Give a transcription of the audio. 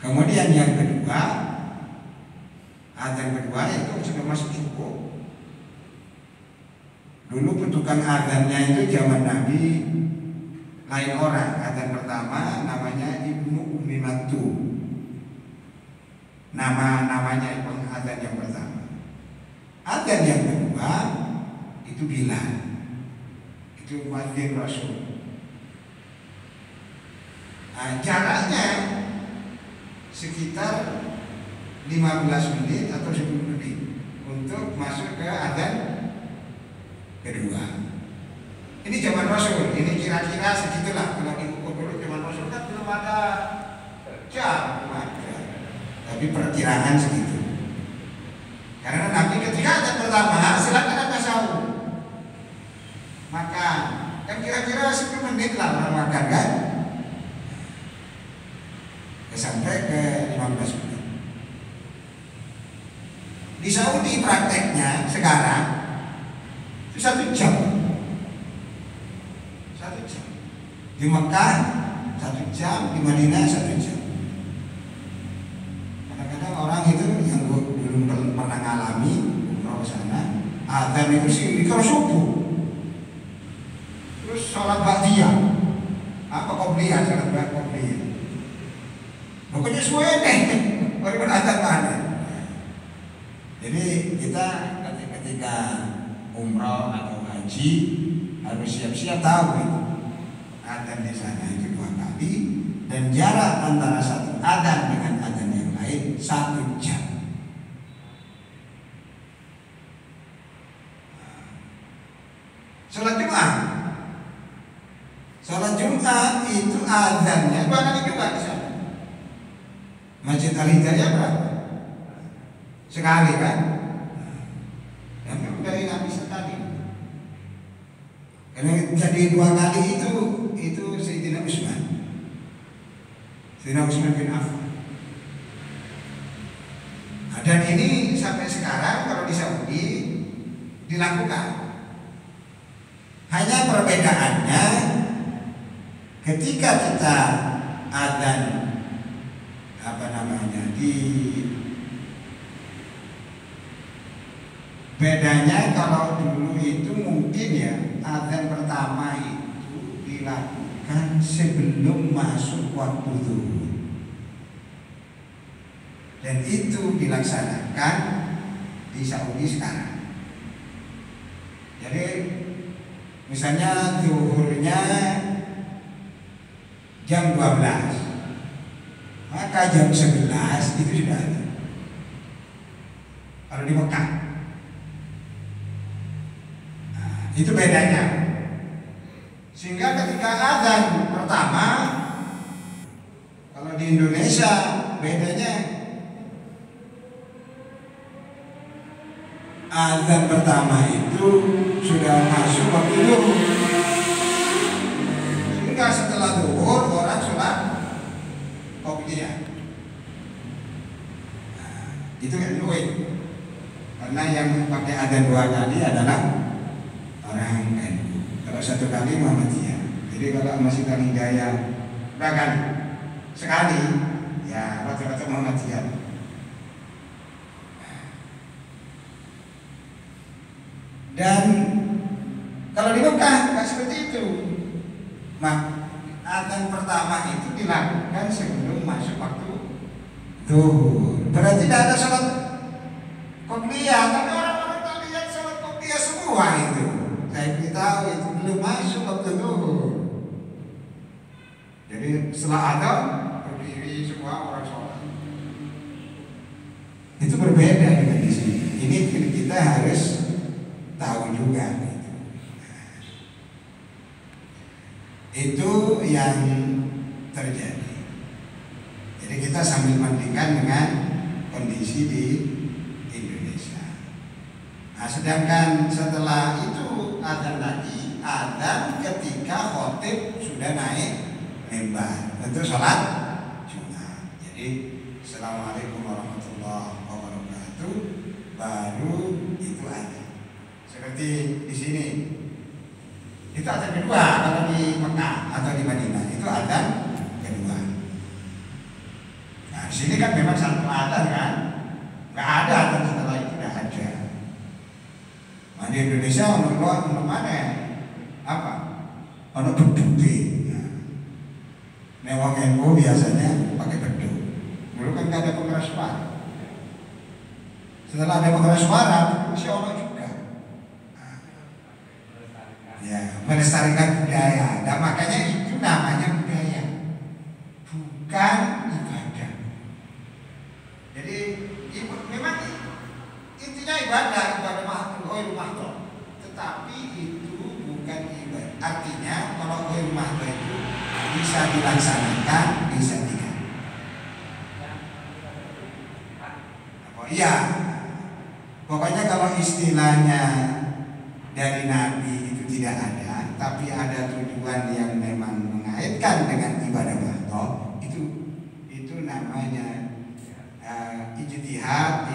Kemudian yang kedua, adzan kedua itu sudah masuk cukup. Dulu tukang adzannya itu zaman Nabi lain orang. Adzan pertama namanya Ibnu Ummi Maktum. Namanya adzan yang pertama. Adzan yang kedua itu Bilal. Itu muadzin Rasul. Jaraknya sekitar 15 menit atau 10 menit untuk masuk ke adzan kedua. Ini zaman Rasul, ini kira-kira segitulah. Kalau diukur dulu zaman Rasul kan belum ada jam, tapi perkiraan segitu. Karena Nabi ketika adzan pertama silakan Anda sahur, makan, kan kira-kira 10 menit lah orang makan kan, sampai ke 15 menit. Di Saudi prakteknya sekarang itu 1 jam. 1 jam. Di Mekah 1 jam, di Madinah 1 jam. Kadang-kadang orang itu yang belum pernah ngalami umroh ke sana, adzan itu sih kalau subuh. Terus sholat ba'diyah. Apa qobliyah, sholat qobliyah. Pokoknya sesuai deh, baru adzan mana. Jadi kita ketika umroh atau haji harus siap-siap tahu itu adzan di sana itu 2 kali dan jarak antara satu adzan dengan adzan yang lain 1 jam. Sholat Jumat itu adzannya 2 kali juga di sana. Masjid Al-Hidayah berapa? Sekali kan? Yang dari Nabi sekali. Karena jadi 2 kali itu Sayyidina Utsman. Sayyidina Utsman bin Affan. Dan ini sampai sekarang kalau di Saudi dilakukan. Hanya perbedaannya ketika kita adzan bedanya kalau dulu itu mungkin ya adzan pertama itu dilakukan sebelum masuk waktu zuhur dan itu dilaksanakan di Saudi sekarang. Jadi misalnya zuhurnya jam 12, maka jam 11 itu sudah ada. Kalau di Mekah, nah, itu bedanya. Sehingga ketika adzan pertama, kalau di Indonesia bedanya adzan pertama itu sudah masuk waktu zuhur. Sehingga setelah zuhur orang sholat qobliyah. Nah, itu kan luwih. Karena yang pakai adzan 2 kali adalah orang NU. Kalau 1 kali Muhammadiyah. Jadi kalau masih kali Hidayah bahkan sekali ya rata-rata Muhammadiyah. Dan kalau di Mekah nggak seperti itu. Adzan pertama itu dilakukan sebelum masuk waktu zuhur. Berarti tidak ada sholat qobliyah, tapi orang-orang tadi yang sholat qobliyah semua itu. Saya beritahu itu belum masuk waktu zuhur. Jadi setelah adzan berdiri semua orang sholat. Itu berbeda dengan di sini. Ini kita harus tahu juga. Itu yang terjadi. Jadi kita sambil bandingkan dengan kondisi di Indonesia. Nah, sedangkan setelah itu adzan lagi, adzan ketika khotib sudah naik mimbar untuk sholat Jumat. Jadi assalamualaikum warahmatullahi wabarakatuh, baru itu adzan. Seperti di sini. Itu adzan kedua kalau di Mekah atau di Madinah itu adzan kedua. Nah, sini kan memang satu adat kan, nggak ada adat setelah itu nggak ada. Nah, di Indonesia untuk mana? Apa? Untuk beduk. Newang NU biasanya pakai beduk. Dulu kan nggak ada pengeras suara. Setelah ada pengeras suara, si ono juga. Ya, melestarikan budaya. Nah, makanya itu namanya budaya, bukan ibadah. Jadi memang intinya ibadah mahdoh. Tetapi itu bukan ibadah. Artinya kalau mahdoh itu bisa dilaksanakan, bisa tidak. Oh iya, pokoknya kalau istilahnya dari Nabi itu tidak ada, tapi ada tujuan yang memang mengaitkan dengan ibadah mahdoh, itu namanya ijtihad